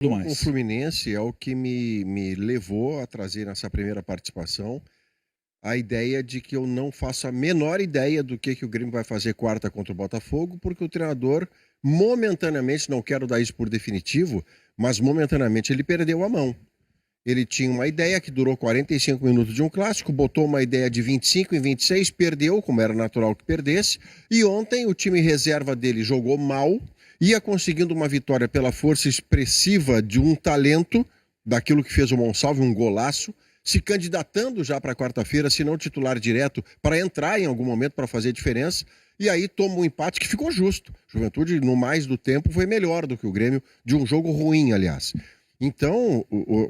O Fluminense é o que me levou a trazer nessa primeira participação a ideia de que eu não faço a menor ideia do que o Grêmio vai fazer quarta contra o Botafogo, porque o treinador, momentaneamente, não quero dar isso por definitivo, mas momentaneamente ele perdeu a mão. Ele tinha uma ideia que durou 45 minutos de um clássico, botou uma ideia de 25 em 26, perdeu, como era natural que perdesse, e ontem o time reserva dele jogou mal, ia conseguindo uma vitória pela força expressiva de um talento, daquilo que fez o Monsalve, um golaço, se candidatando já para quarta-feira, se não titular direto, para entrar em algum momento para fazer diferença, e aí toma um empate que ficou justo. Juventude, no mais do tempo, foi melhor do que o Grêmio, de um jogo ruim, aliás. Então,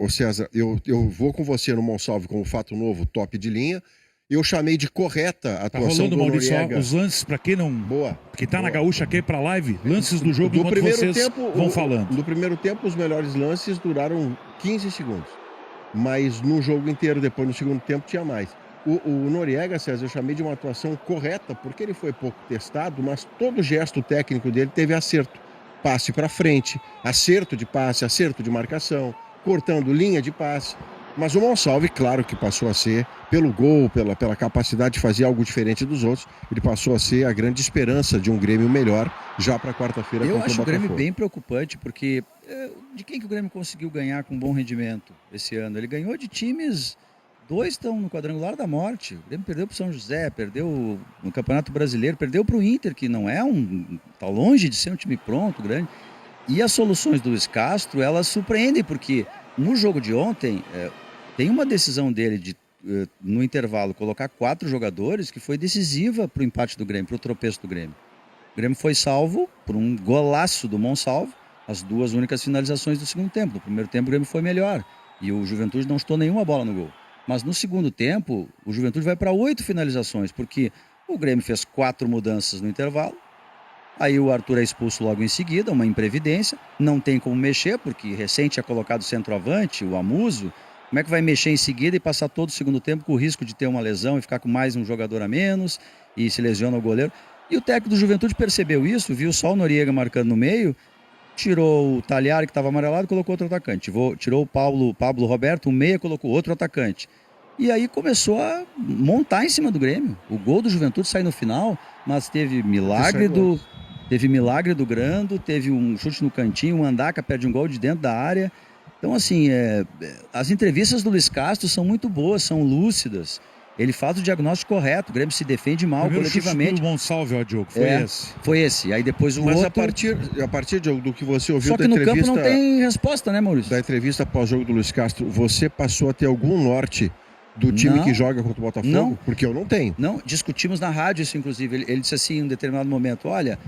César, eu vou com você no Monsalve como fato novo, top de linha. Eu chamei de correta a atuação do Maurício, Noriega. Os lances, para quem não... Boa. Que tá na Gaúcha aqui pra live, lances do jogo enquanto vocês vão falando. No primeiro tempo, os melhores lances duraram 15 segundos. Mas no jogo inteiro, depois no segundo tempo, tinha mais. O Noriega, César, eu chamei de uma atuação correta, porque ele foi pouco testado, mas todo gesto técnico dele teve acerto. Passe para frente, acerto de passe, acerto de marcação, cortando linha de passe. Mas o Monsalve, claro que passou a ser, pelo gol, pela capacidade de fazer algo diferente dos outros, ele passou a ser a grande esperança de um Grêmio melhor já para quarta-feira contra o Botafogo. Eu acho o Grêmio bem preocupante, porque de quem que o Grêmio conseguiu ganhar com bom rendimento esse ano? Ele ganhou de times, dois estão no quadrangular da morte. O Grêmio perdeu para o São José, perdeu no Campeonato Brasileiro, perdeu para o Inter, que não é tá longe de ser um time pronto, grande. E as soluções do Luiz Castro, elas surpreendem, porque no jogo de ontem, tem uma decisão dele de, no intervalo, colocar 4 jogadores que foi decisiva para o empate do Grêmio, para o tropeço do Grêmio. O Grêmio foi salvo por um golaço do Monsalvo, as 2 únicas finalizações do segundo tempo. No primeiro tempo o Grêmio foi melhor e o Juventude não chutou nenhuma bola no gol. Mas no segundo tempo, o Juventude vai para 8 finalizações, porque o Grêmio fez 4 mudanças no intervalo. Aí o Arthur é expulso logo em seguida, uma imprevidência. Não tem como mexer, porque recém tinha colocado o centroavante, o Amuso. Como é que vai mexer em seguida e passar todo o segundo tempo com o risco de ter uma lesão e ficar com mais um jogador a menos e se lesiona o goleiro? E o técnico do Juventude percebeu isso, viu só o Noriega marcando no meio, tirou o Talhari, que estava amarelado, colocou outro atacante. Tirou o Pablo Roberto, o meia, colocou outro atacante. E aí começou a montar em cima do Grêmio. O gol do Juventude sai no final, mas teve milagre do Grando, teve um chute no cantinho, o Mandaca perde um gol de dentro da área. Então, assim, as entrevistas do Luiz Castro são muito boas, são lúcidas. Ele faz o diagnóstico correto, o Grêmio se defende mal coletivamente. O Monsalve, Diogo, foi esse. Foi esse. Aí depois o Mas outro... a partir do que você ouviu Só que da no entrevista... campo não tem resposta, né, Maurício? Da entrevista pós-jogo do Luiz Castro, você passou a ter algum norte do time que joga contra o Botafogo? Não. Porque eu não tenho. Não, discutimos na rádio isso, inclusive. Ele disse assim, em um determinado momento, olha,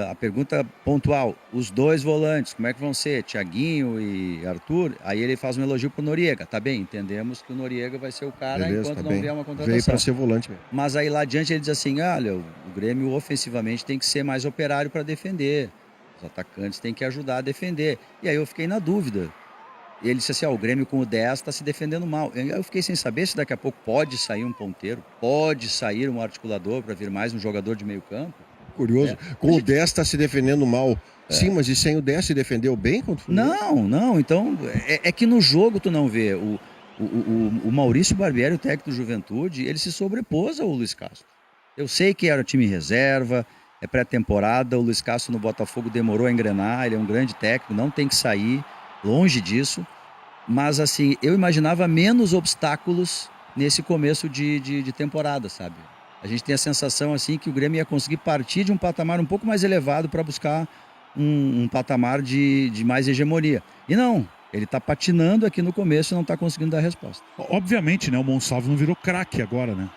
a pergunta pontual, os 2 volantes, como é que vão ser? Thiaguinho e Arthur? Aí ele faz um elogio pro Noriega. Tá bem, entendemos que o Noriega vai ser o cara. Beleza, enquanto não vier uma contratação. Veio para ser volante mesmo. Mas aí lá adiante ele diz assim, olha, o Grêmio ofensivamente tem que ser mais operário para defender. Os atacantes têm que ajudar a defender. E aí eu fiquei na dúvida. E ele disse assim, o Grêmio com o 10 está se defendendo mal. Eu fiquei sem saber se daqui a pouco pode sair um ponteiro, pode sair um articulador para vir mais um jogador de meio campo. Curioso. Com o 10 está se defendendo mal. Sim, mas e sem o 10 se defendeu bem contra o Fluminense? Não. Então, é que no jogo tu não vê. O Maurício Barbieri, o técnico do Juventude, ele se sobrepôs ao Luiz Castro. Eu sei que era time reserva, é pré-temporada, o Luiz Castro no Botafogo demorou a engrenar, ele é um grande técnico, não tem que sair. Longe disso, mas assim, eu imaginava menos obstáculos nesse começo de temporada, sabe? A gente tem a sensação assim que o Grêmio ia conseguir partir de um patamar um pouco mais elevado para buscar um patamar de mais hegemonia. E não, ele está patinando aqui no começo e não está conseguindo dar resposta. Obviamente, né? O Monsalve não virou craque agora, né?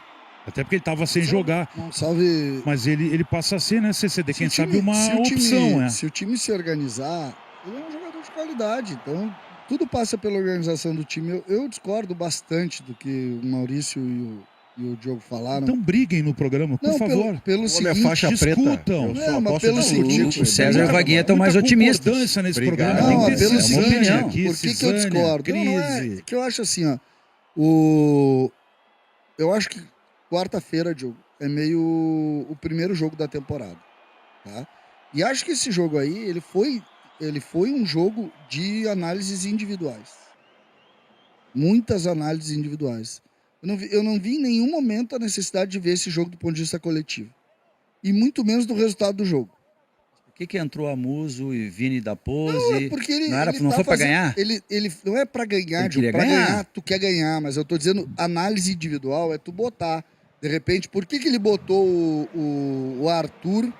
Até porque ele estava sem jogar. Monsalve... Mas ele passa a ser, né, CCD, quem sabe uma opção, né? Se o time se organizar, ele é um jogador de qualidade, então tudo passa pela organização do time. Eu discordo bastante do que o Maurício e o Diogo falaram. Então briguem no programa, por favor. Pelo seguinte, faixa discutam. preta. Mas pelo seguinte, o César e o Vaguinha estão mais otimistas. Nesse Obrigado. programa. Não, Tem que ter pelo cisane seguinte, aqui, por que eu cisane, discordo? crise. Não é que eu acho assim, ó, eu acho que quarta-feira, Diogo, é meio o primeiro jogo da temporada, tá? E acho que esse jogo aí, ele foi ele foi um jogo de análises individuais. Muitas análises individuais. Eu não vi em nenhum momento a necessidade de ver esse jogo do ponto de vista coletivo. E muito menos do resultado do jogo. Por que entrou a Muso e Vini da Pose? Não, é porque ele Não tá foi pra fazendo- ganhar? Ele não é pra ganhar, Ele Diogo. queria Pra ganhar. ganhar, tu quer ganhar, mas eu tô dizendo, análise individual é tu botar. De repente, por que ele botou o Arthur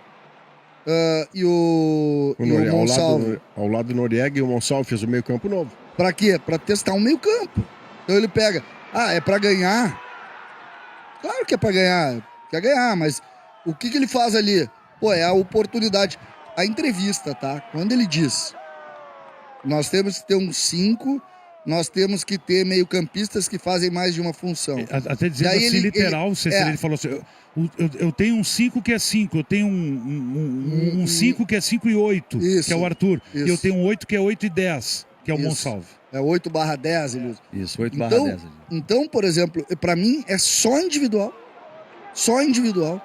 e o Monsalve? Ao lado do Noriega e o Monsalve fez o meio campo novo. Pra quê? Pra testar um meio campo. Então ele pega, é pra ganhar? Claro que é pra ganhar, quer ganhar, mas o que ele faz ali? Pô, é a oportunidade. A entrevista, tá? Quando ele diz, nós temos que ter um 5, nós temos que ter meio-campistas que fazem mais de uma função. Até dizendo Daí assim, ele- literal, ele falou assim: eu tenho um 5 que é 5, eu tenho um 5 que é 5 e 8, Isso, que é o Arthur, isso. e eu tenho um 8 que é 8 e 10, que é o Isso. Monsalve. É 8/10, ele usa. Isso, 8/10. Então, por exemplo, pra mim é só individual. Só individual.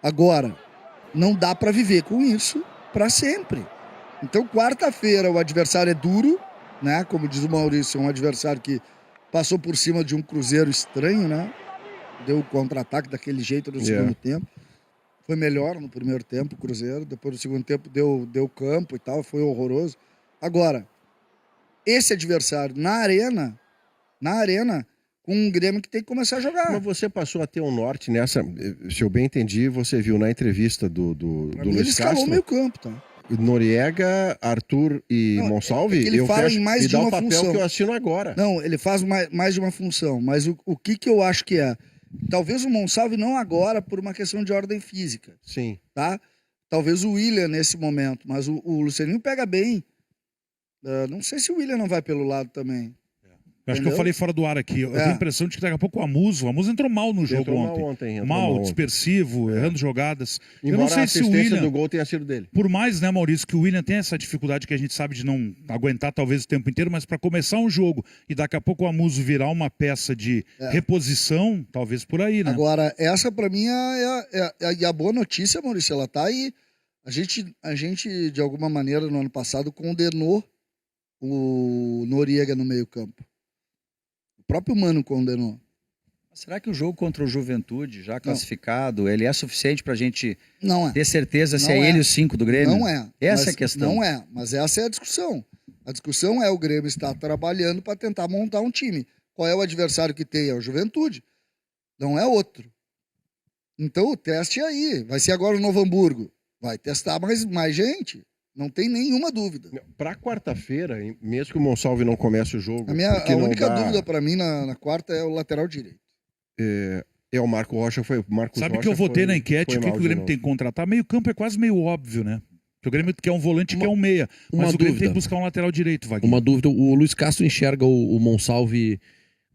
Agora, não dá pra viver com isso pra sempre. Então, quarta-feira o adversário é duro, né? Como diz o Maurício, é um adversário que passou por cima de um Cruzeiro estranho, né? Deu o contra-ataque daquele jeito no segundo tempo. Foi melhor no primeiro tempo o Cruzeiro, depois no segundo tempo deu campo e tal, foi horroroso. Agora, esse adversário na arena, com um Grêmio que tem que começar a jogar. Mas você passou a ter um norte nessa, se eu bem entendi, você viu na entrevista do Pra mim, ele Luiz escalou Castro, meio campo, tá? Noriega, Arthur e Não, Monsalve, é que ele eu fala fecho, em mais me de dá uma o papel função. que eu assino agora. Não, ele faz mais de uma função, mas o que eu acho que é? Talvez o Monsalve não agora por uma questão de ordem física, Sim. tá? Talvez o William nesse momento, mas o Lucianinho pega bem. Não sei se o William não vai pelo lado também. Eu acho que eu Entendeu? falei fora do ar aqui. Eu tenho a impressão de que daqui a pouco o Amuso entrou mal no jogo Entrou ontem. entrou Mal, ontem. dispersivo, errando jogadas. Eu Embora não sei a se o assistência William, do gol tenha sido dele. por mais, né, Maurício, que o William tem essa dificuldade que a gente sabe de não aguentar talvez o tempo inteiro, mas para começar um jogo e daqui a pouco o Amuso virar uma peça de reposição, talvez por aí, né? Agora, essa pra mim é a boa notícia, Maurício, ela tá aí. A gente, de alguma maneira, no ano passado, condenou o Noriega no meio campo. O próprio Mano condenou. Será que o jogo contra o Juventude, já classificado, ele é suficiente pra gente Não é. ter certeza se Não é é. ele o 5 do Grêmio? Não é. Essa Mas é a questão. Não é, mas essa é a discussão. A discussão é o Grêmio estar trabalhando para tentar montar um time. Qual é o adversário que tem? É o Juventude. Não é outro. Então o teste é aí. Vai ser agora o Novo Hamburgo. Vai testar mais gente. Não tem nenhuma dúvida. Para quarta-feira, mesmo que o Monsalve não comece o jogo... A única dúvida para mim na quarta é o lateral direito. O Marco Rocha foi... Sabe que eu votei na enquete o que o Grêmio tem que contratar? Meio campo é quase meio óbvio, né? Porque o Grêmio quer um volante, quer um meia. Mas o Grêmio tem que buscar um lateral direito, Wagner. Uma dúvida, o Luiz Castro enxerga o Monsalve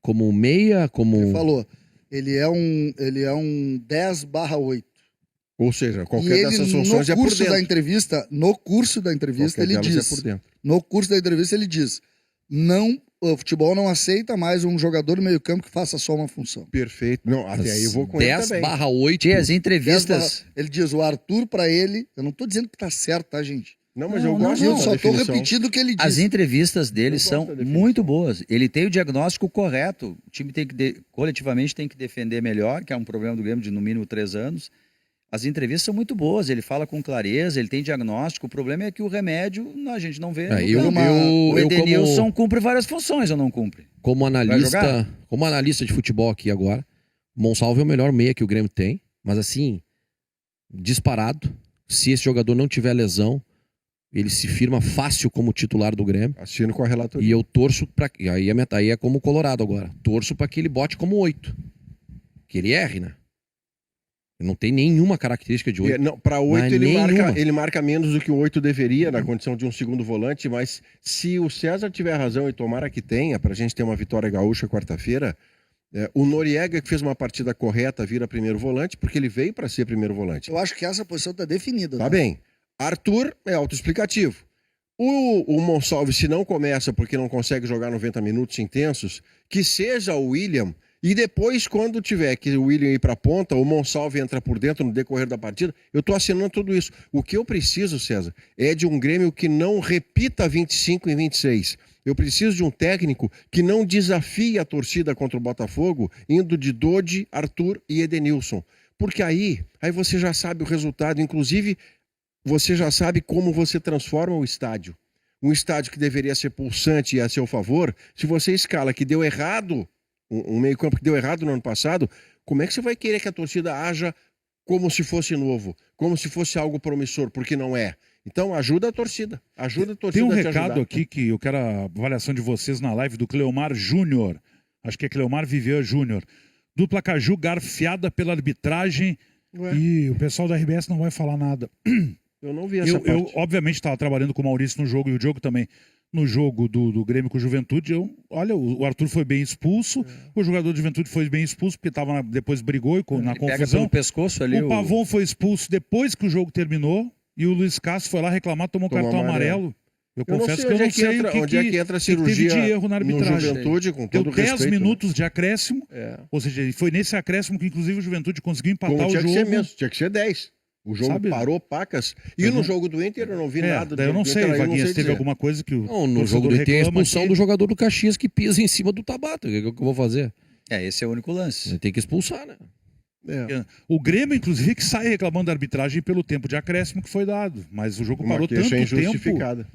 como meia, como... Ele falou, ele é um 10/8. Ou seja, qualquer E ele, dessas funções é por dentro. No curso da entrevista, ele diz... por dentro. No curso da entrevista, ele diz... O futebol não aceita mais um jogador no meio campo que faça só uma função. Perfeito. Não, até aí eu vou com ele também. 10/8. E as entrevistas... Ele diz, o Arthur pra ele... Eu não tô dizendo que tá certo, tá, gente? Não, mas Não, eu não, gosto Eu da só tô definição. repetindo o que ele diz. As entrevistas dele Eu gosto são da definição. muito boas. Ele tem o diagnóstico correto. O time tem que coletivamente tem que defender melhor, que é um problema do Grêmio de no mínimo 3 anos. As entrevistas são muito boas, ele fala com clareza, ele tem diagnóstico. O problema é que o remédio a gente não vê. no campo. O Edenilson cumpre várias funções ou não cumpre? Como analista de futebol aqui agora, Monsalve é o melhor meia que o Grêmio tem, mas assim, disparado, se esse jogador não tiver lesão, ele se firma fácil como titular do Grêmio. Assino com a relatoria. E eu torço para aí é como o Colorado agora. Torço para que ele bote como 8. Que ele erre, né? Não tem nenhuma característica de 8. Para 8 Mas ele marca menos do que o 8 deveria na condição de um segundo volante, mas se o César tiver razão e tomara que tenha, pra gente ter uma vitória gaúcha quarta-feira, o Noriega que fez uma partida correta vira primeiro volante, porque ele veio para ser primeiro volante. Eu acho que essa posição tá definida. Tá bem. Arthur é autoexplicativo. O Monsalve, se não começa porque não consegue jogar 90 minutos intensos, que seja o William E depois, quando tiver que o William ir para a ponta, o Monsalve entra por dentro no decorrer da partida, eu estou assinando tudo isso. O que eu preciso, César, é de um Grêmio que não repita 25 e 26. Eu preciso de um técnico que não desafie a torcida contra o Botafogo, indo de Dodi, Arthur e Edenilson. Porque aí você já sabe o resultado, inclusive você já sabe como você transforma o estádio. Um estádio que deveria ser pulsante e a seu favor, se você escala que deu errado, um meio-campo que deu errado no ano passado, como é que você vai querer que a torcida haja como se fosse novo, como se fosse algo promissor, porque não é. Então ajuda a torcida, Tem um a te recado ajudar. aqui que eu quero a avaliação de vocês na live do Cleomar Júnior. Acho que é Cleomar Vivian Júnior. Dupla Caju garfiada pela arbitragem. Ué, E o pessoal da RBS não vai falar nada. eu não vi essa Eu, parte. obviamente, estava trabalhando com o Maurício no jogo e o Diogo também no jogo do Grêmio com o Juventude. Olha, o Arthur foi bem expulso, o jogador de Juventude foi bem expulso, porque depois brigou na Ele pega confusão. pelo pescoço ali. O Pavon foi expulso depois que o jogo terminou e o Luiz Castro foi lá reclamar, tomou Tomou cartão amarelo. amarelo. Eu Eu não confesso sei que eu onde não é que sei entra, o onde é que entra a que teve cirurgia de erro na no arbitragem. Juventude, com Deu todo 10 respeito. minutos de acréscimo, Né? ou seja, foi nesse acréscimo que inclusive o Juventude conseguiu empatar Como o tinha jogo. que ser mesmo, tinha que ser 10. O jogo Sabe? parou pacas. E Eu no não- jogo do Inter eu não vi nada. Daí eu não do sei, Inter, aí eu Vaguinha, se teve dizer. alguma coisa que o Não, no torcedor jogo do Inter tem a reclama expulsão aqui. do jogador do Caxias que pisa em cima do Tabata. O que eu vou fazer? Esse é o único lance. Ele tem que expulsar, né? É. O Grêmio, inclusive, que sai reclamando da arbitragem pelo tempo de acréscimo que foi dado. Mas o jogo Uma parou queixa tanto tempo injustificada.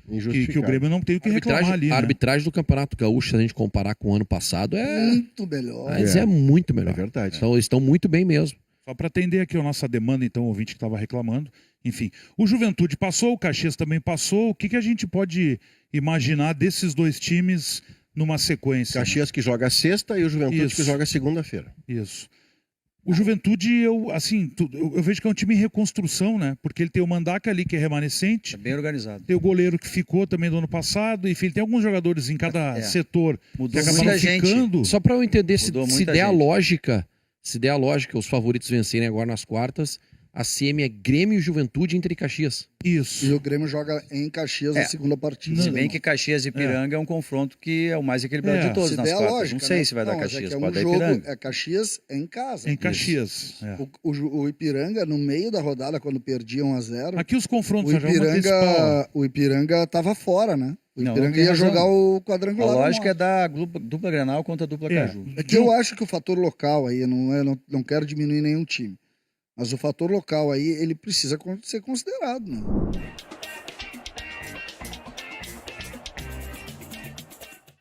que o Grêmio não tem o que reclamar ali, A né? arbitragem do Campeonato Gaúcho, se a gente comparar com o ano passado, Muito melhor. mas é muito É melhor. verdade. Então, eles estão muito bem mesmo. Só para atender aqui a nossa demanda, então, o ouvinte que estava reclamando. Enfim, o Juventude passou, o Caxias também passou. O que a gente pode imaginar desses dois times numa sequência? né? Caxias que joga sexta e o Juventude Isso. que joga segunda-feira. Isso. O Juventude, eu vejo que é um time em reconstrução, né? Porque ele tem o Mandaca ali, que é remanescente. É bem organizado. Tem o goleiro que ficou também do ano passado. Enfim, tem alguns jogadores em cada É. setor que Mudou acabaram muita gente. ficando. Só para eu entender, se Mudou muita der a gente. lógica, se der a lógica, os favoritos vencerem agora nas quartas, a CM é Grêmio e Juventude entre Caxias. Isso. E o Grêmio joga em Caxias É. na segunda partida. Se bem que Caxias e Ipiranga é um confronto que é o mais equilibrado É. de todos Se nas der a quartas. lógica, Não sei né? se vai dar Não, mas Caxias, é que pode dar jogo, Ipiranga. é Caxias em casa. Em Caxias. É. O Ipiranga, no meio da rodada, quando perdia 1-0, Aqui os confrontos, o já vamos antecipar. Ipiranga tava fora, né? O Não, Ipiranga tem ia razão. jogar o A quadrangular. da lógica é morte. da dupla Grenal contra a dupla É. Caju. É que eu acho que o fator local aí, não quero diminuir nenhum time, mas o fator local aí, ele precisa ser considerado, né?